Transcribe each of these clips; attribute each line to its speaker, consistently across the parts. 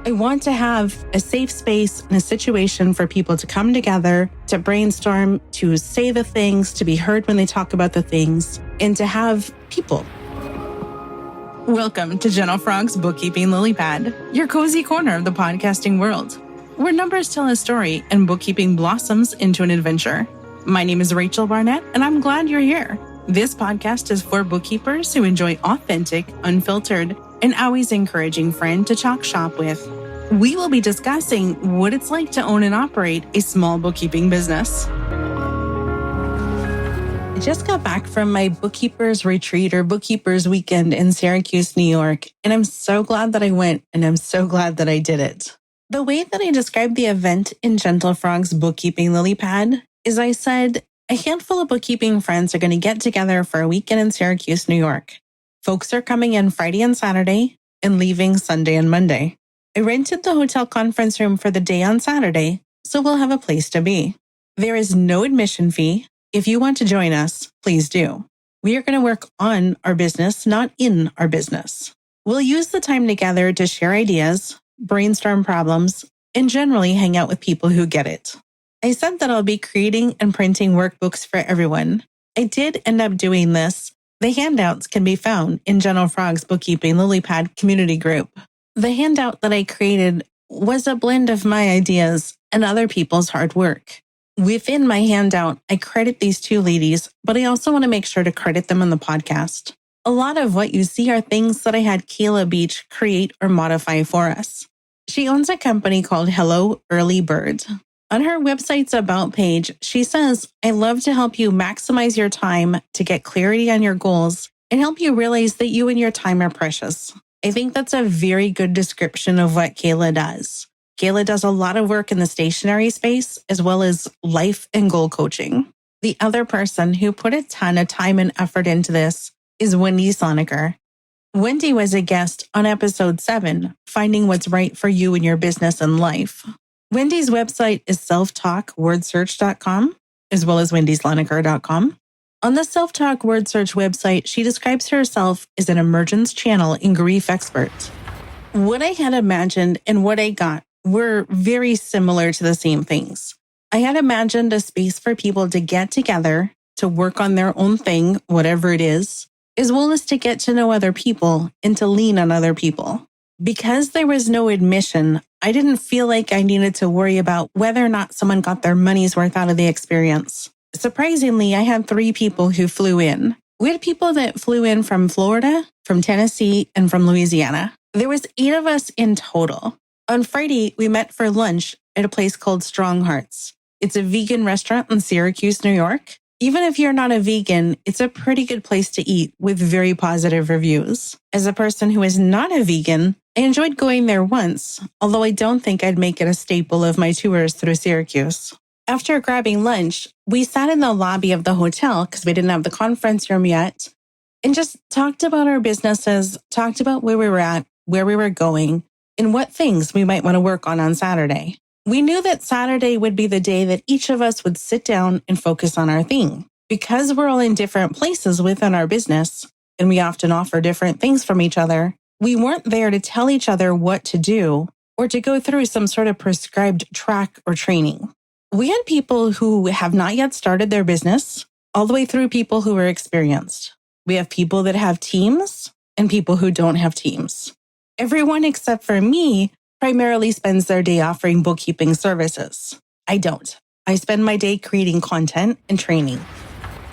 Speaker 1: I want to have a safe space and a situation for people to come together, to brainstorm, to say the things, to be heard when they talk about the things, and to have people. Welcome to Gentle Frog's Bookkeeping Lily Pad, your cozy corner of the podcasting world, where numbers tell a story and bookkeeping blossoms into an adventure. My name is Rachel Barnett, and I'm glad you're here. This podcast is for bookkeepers who enjoy authentic, unfiltered, and always encouraging friend to talk shop with. We will be discussing what it's like to own and operate a small bookkeeping business. I just got back from my Bookkeepers Retreat or Bookkeepers Weekend in Syracuse, New York, and I'm so glad that I went, and I'm so glad that I did it. The way that I described the event in Gentle Frog's Bookkeeping Lily Pad is I said, a handful of bookkeeping friends are going to get together for a weekend in Syracuse, New York. Folks are coming in Friday and Saturday and leaving Sunday and Monday. I rented the hotel conference room for the day on Saturday, so we'll have a place to be. There is no admission fee. If you want to join us, please do. We are going to work on our business, not in our business. We'll use the time together to share ideas, brainstorm problems, and generally hang out with people who get it. I said that I'll be creating and printing workbooks for everyone. I did end up doing this. The handouts can be found in Gentle Frog's Bookkeeping Lily Pad community group. The handout that I created was a blend of my ideas and other people's hard work. Within my handout, I credit these two ladies, but I also want to make sure to credit them on the podcast. A lot of what you see are things that I had Kayla Beach create or modify for us. She owns a company called Hello Early Bird. On her website's About page, she says, I love to help you maximize your time to get clarity on your goals and help you realize that you and your time are precious. I think that's a very good description of what Kayla does. Kayla does a lot of work in the stationery space as well as life and goal coaching. The other person who put a ton of time and effort into this is Wendy Sloniker. Wendy was a guest on episode 7, Finding What's Right for You in Your Business and Life. Wendy's website is selftalkwordsearch.com, as well as wendysloniker.com. On the Self-Talk Word Search website, she describes herself as an emergence channel and grief expert. What I had imagined and what I got were very similar to the same things. I had imagined a space for people to get together, to work on their own thing, whatever it is, as well as to get to know other people and to lean on other people. Because there was no admission, I didn't feel like I needed to worry about whether or not someone got their money's worth out of the experience. Surprisingly, I had 3 people who flew in. We had people that flew in from Florida, from Tennessee, and from Louisiana. There was 8 of us in total. On Friday, we met for lunch at a place called Strong Hearts. It's a vegan restaurant in Syracuse, New York. Even if you're not a vegan, it's a pretty good place to eat with very positive reviews. As a person who is not a vegan, I enjoyed going there once, although I don't think I'd make it a staple of my tours through Syracuse. After grabbing lunch, we sat in the lobby of the hotel because we didn't have the conference room yet, and just talked about our businesses, talked about where we were at, where we were going, and what things we might want to work on Saturday. We knew that Saturday would be the day that each of us would sit down and focus on our thing. Because we're all in different places within our business, and we often offer different things from each other, we weren't there to tell each other what to do or to go through some sort of prescribed track or training. We had people who have not yet started their business, all the way through people who are experienced. We have people that have teams and people who don't have teams. Everyone except for me primarily spends their day offering bookkeeping services. I don't. I spend my day creating content and training.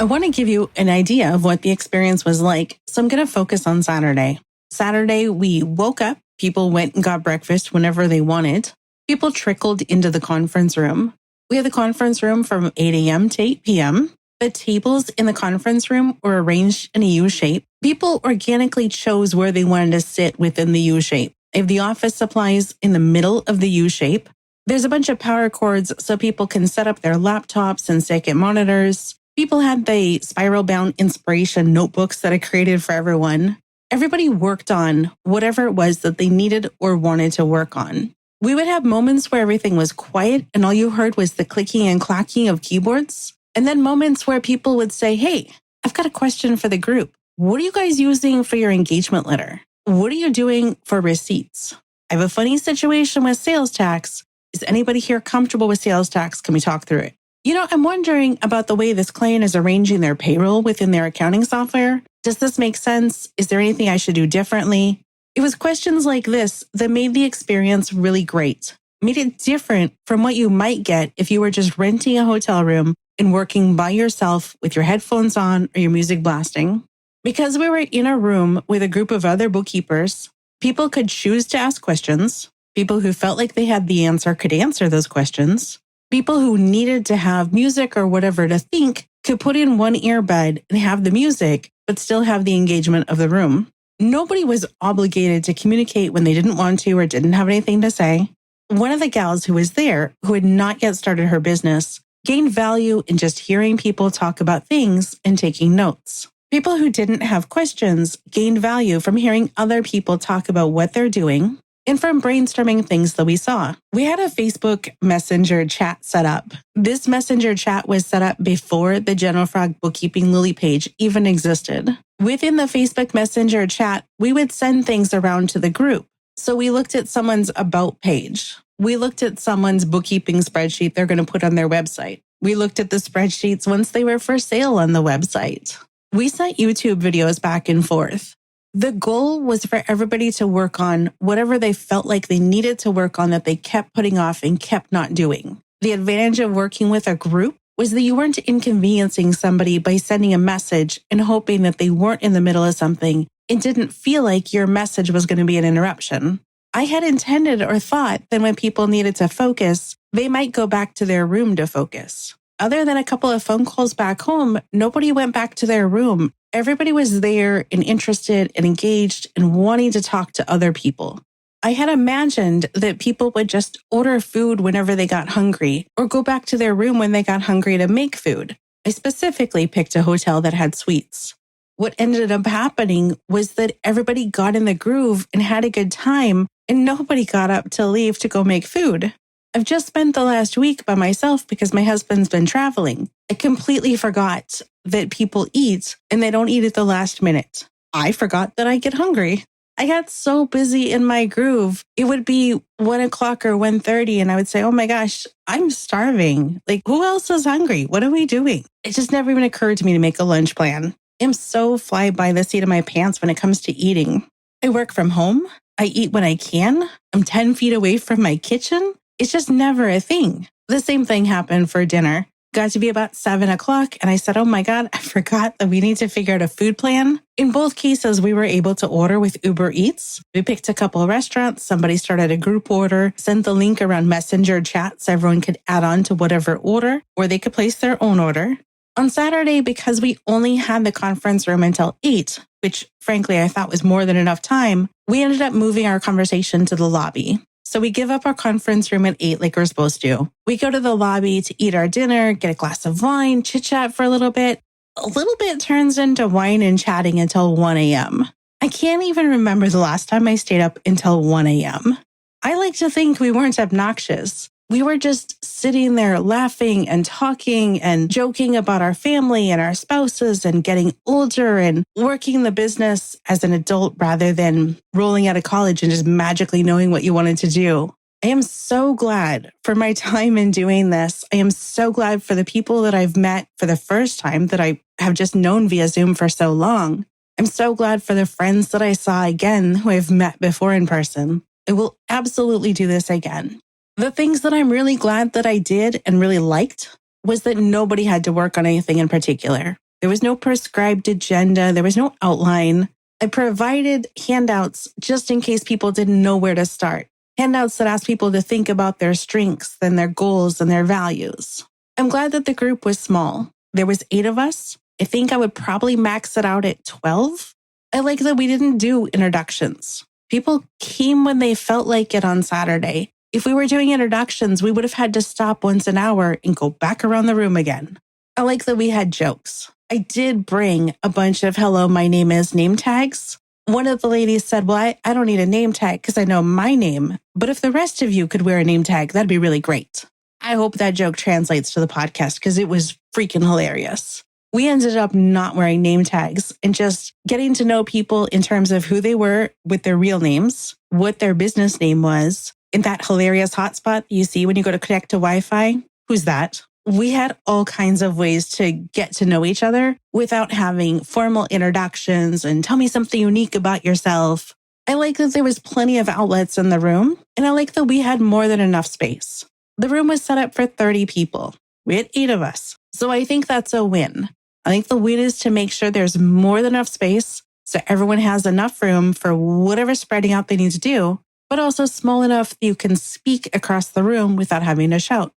Speaker 1: I want to give you an idea of what the experience was like, so I'm going to focus on Saturday. Saturday, we woke up, people went and got breakfast whenever they wanted. People trickled into the conference room. We had the conference room from 8 a.m. to 8 p.m. The tables in the conference room were arranged in a U shape. People organically chose where they wanted to sit within the U shape. I have the office supplies in the middle of the U shape. There's a bunch of power cords so people can set up their laptops and second monitors. People had the spiral-bound inspiration notebooks that I created for everyone. Everybody worked on whatever it was that they needed or wanted to work on. We would have moments where everything was quiet and all you heard was the clicking and clacking of keyboards. And then moments where people would say, hey, I've got a question for the group. What are you guys using for your engagement letter? What are you doing for receipts? I have a funny situation with sales tax. Is anybody here comfortable with sales tax? Can we talk through it? I'm wondering about the way this client is arranging their payroll within their accounting software. Does this make sense? Is there anything I should do differently? It was questions like this that made the experience really great, made it different from what you might get if you were just renting a hotel room and working by yourself with your headphones on or your music blasting. Because we were in a room with a group of other bookkeepers, people could choose to ask questions. People who felt like they had the answer could answer those questions. People who needed to have music or whatever to think could put in one earbud and have the music, but still have the engagement of the room. Nobody was obligated to communicate when they didn't want to or didn't have anything to say. One of the gals who was there, who had not yet started her business, gained value in just hearing people talk about things and taking notes. People who didn't have questions gained value from hearing other people talk about what they're doing and from brainstorming things that we saw. We had a Facebook Messenger chat set up. This Messenger chat was set up before the General Frog Bookkeeping Lily page even existed. Within the Facebook Messenger chat, we would send things around to the group. So we looked at someone's about page. We looked at someone's bookkeeping spreadsheet they're going to put on their website. We looked at the spreadsheets once they were for sale on the website. We sent YouTube videos back and forth. The goal was for everybody to work on whatever they felt like they needed to work on that they kept putting off and kept not doing. The advantage of working with a group was that you weren't inconveniencing somebody by sending a message and hoping that they weren't in the middle of something and didn't feel like your message was going to be an interruption. I had intended or thought that when people needed to focus, they might go back to their room to focus. Other than a couple of phone calls back home, nobody went back to their room. Everybody was there and interested and engaged and wanting to talk to other people. I had imagined that people would just order food whenever they got hungry or go back to their room when they got hungry to make food. I specifically picked a hotel that had suites. What ended up happening was that everybody got in the groove and had a good time, and nobody got up to leave to go make food. I've just spent the last week by myself because my husband's been traveling. I completely forgot that people eat and they don't eat at the last minute. I forgot that I get hungry. I got so busy in my groove. It would be 1 o'clock or 1:30 and I would say, oh my gosh, I'm starving. Like, who else is hungry? What are we doing? It just never even occurred to me to make a lunch plan. I'm so fly by the seat of my pants when it comes to eating. I work from home. I eat when I can. I'm 10 feet away from my kitchen. It's just never a thing. The same thing happened for dinner. Got to be about 7 o'clock and I said, oh my God, I forgot that we need to figure out a food plan. In both cases, we were able to order with Uber Eats. We picked a couple of restaurants. Somebody started a group order, sent the link around Messenger chat so everyone could add on to whatever order, or they could place their own order. On Saturday, because we only had the conference room until 8, which frankly I thought was more than enough time, we ended up moving our conversation to the lobby. So we give up our conference room at 8 like we're supposed to. We go to the lobby to eat our dinner, get a glass of wine, chit-chat for a little bit. A little bit turns into wine and chatting until 1 a.m. I can't even remember the last time I stayed up until 1 a.m. I like to think we weren't obnoxious. We were just sitting there laughing and talking and joking about our family and our spouses and getting older and working the business as an adult rather than rolling out of college and just magically knowing what you wanted to do. I am so glad for my time in doing this. I am so glad for the people that I've met for the first time that I have just known via Zoom for so long. I'm so glad for the friends that I saw again who I've met before in person. I will absolutely do this again. The things that I'm really glad that I did and really liked was that nobody had to work on anything in particular. There was no prescribed agenda. There was no outline. I provided handouts just in case people didn't know where to start. Handouts that asked people to think about their strengths and their goals and their values. I'm glad that the group was small. There was 8 of us. I think I would probably max it out at 12. I like that we didn't do introductions. People came when they felt like it on Saturday. If we were doing introductions, we would have had to stop once an hour and go back around the room again. I like that we had jokes. I did bring a bunch of hello, my name is name tags. One of the ladies said, well, I don't need a name tag because I know my name. But if the rest of you could wear a name tag, that'd be really great. I hope that joke translates to the podcast because it was freaking hilarious. We ended up not wearing name tags and just getting to know people in terms of who they were with their real names. what their business name was in that hilarious hotspot you see when you go to connect to Wi-Fi. Who's that? We had all kinds of ways to get to know each other without having formal introductions and tell me something unique about yourself. I like that there was plenty of outlets in the room, and I like that we had more than enough space. The room was set up for 30 people. We had 8 of us. So I think that's a win. I think the win is to make sure there's more than enough space so everyone has enough room for whatever spreading out they need to do, but also small enough that you can speak across the room without having to shout.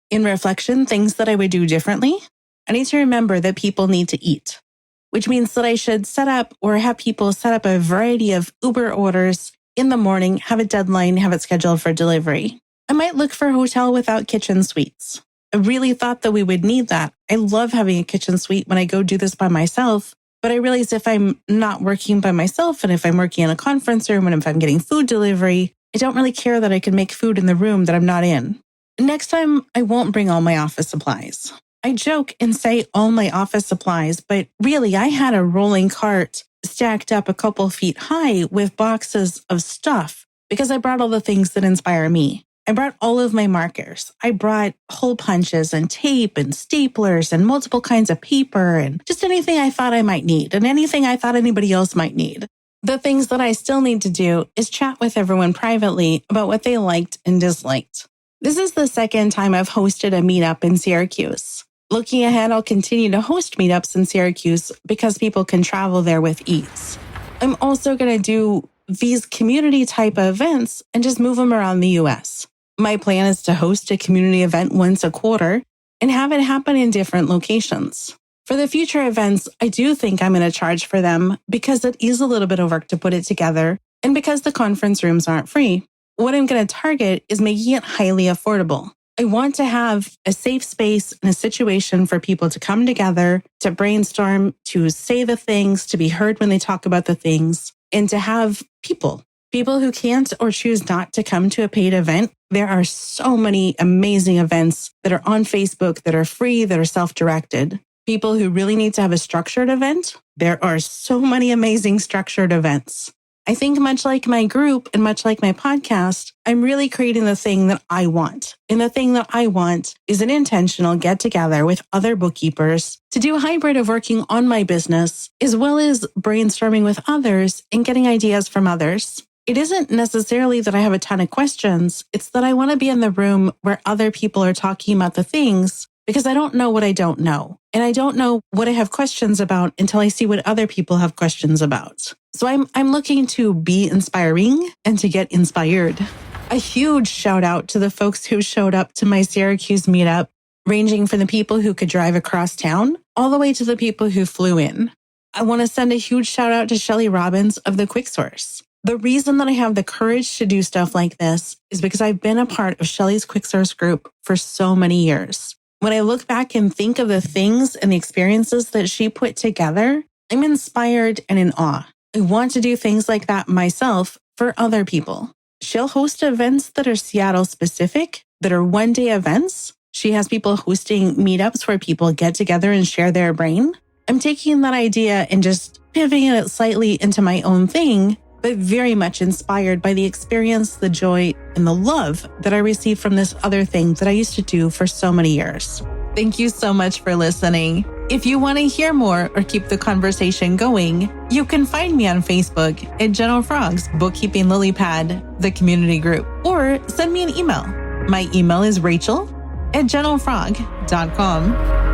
Speaker 1: In reflection, things that I would do differently, I need to remember that people need to eat, which means that I should set up or have people set up a variety of Uber orders in the morning, have a deadline, have it scheduled for delivery. I might look for a hotel without kitchen suites. I really thought that we would need that. I love having a kitchen suite when I go do this by myself, but I realize if I'm not working by myself and if I'm working in a conference room and if I'm getting food delivery, I don't really care that I can make food in the room that I'm not in. Next time, I won't bring all my office supplies. I joke and say all my office supplies, but really I had a rolling cart stacked up a couple feet high with boxes of stuff because I brought all the things that inspire me. I brought all of my markers. I brought hole punches and tape and staplers and multiple kinds of paper and just anything I thought I might need and anything I thought anybody else might need. The things that I still need to do is chat with everyone privately about what they liked and disliked. This is the second time I've hosted a meetup in Syracuse. Looking ahead, I'll continue to host meetups in Syracuse because people can travel there with ease. I'm also going to do these community type of events and just move them around the US. My plan is to host a community event once a quarter and have it happen in different locations. For the future events, I do think I'm going to charge for them because it is a little bit of work to put it together and because the conference rooms aren't free. What I'm going to target is making it highly affordable. I want to have a safe space and a situation for people to come together, to brainstorm, to say the things, to be heard when they talk about the things, and to have people who can't or choose not to come to a paid event. There are so many amazing events that are on Facebook that are free, that are self-directed. People who really need to have a structured event, there are so many amazing structured events. I think much like my group and much like my podcast, I'm really creating the thing that I want. And the thing that I want is an intentional get-together with other bookkeepers to do a hybrid of working on my business, as well as brainstorming with others and getting ideas from others. It isn't necessarily that I have a ton of questions. It's that I want to be in the room where other people are talking about the things because I don't know what I don't know. And I don't know what I have questions about until I see what other people have questions about. So I'm looking to be inspiring and to get inspired. A huge shout out to the folks who showed up to my Syracuse meetup, ranging from the people who could drive across town all the way to the people who flew in. I want to send a huge shout out to Shelly Robbins of the Quick Source. The reason that I have the courage to do stuff like this is because I've been a part of Shelly's Quick Source group for so many years. When I look back and think of the things and the experiences that she put together, I'm inspired and in awe. I want to do things like that myself for other people. She'll host events that are Seattle specific, that are one-day events. She has people hosting meetups where people get together and share their brain. I'm taking that idea and just pivoting it slightly into my own thing, but very much inspired by the experience, the joy, and the love that I received from this other thing that I used to do for so many years. Thank you so much for listening. If you want to hear more or keep the conversation going, you can find me on Facebook at General Frog's Bookkeeping Lily Pad, the community group, or send me an email. My email is rachel@generalfrog.com.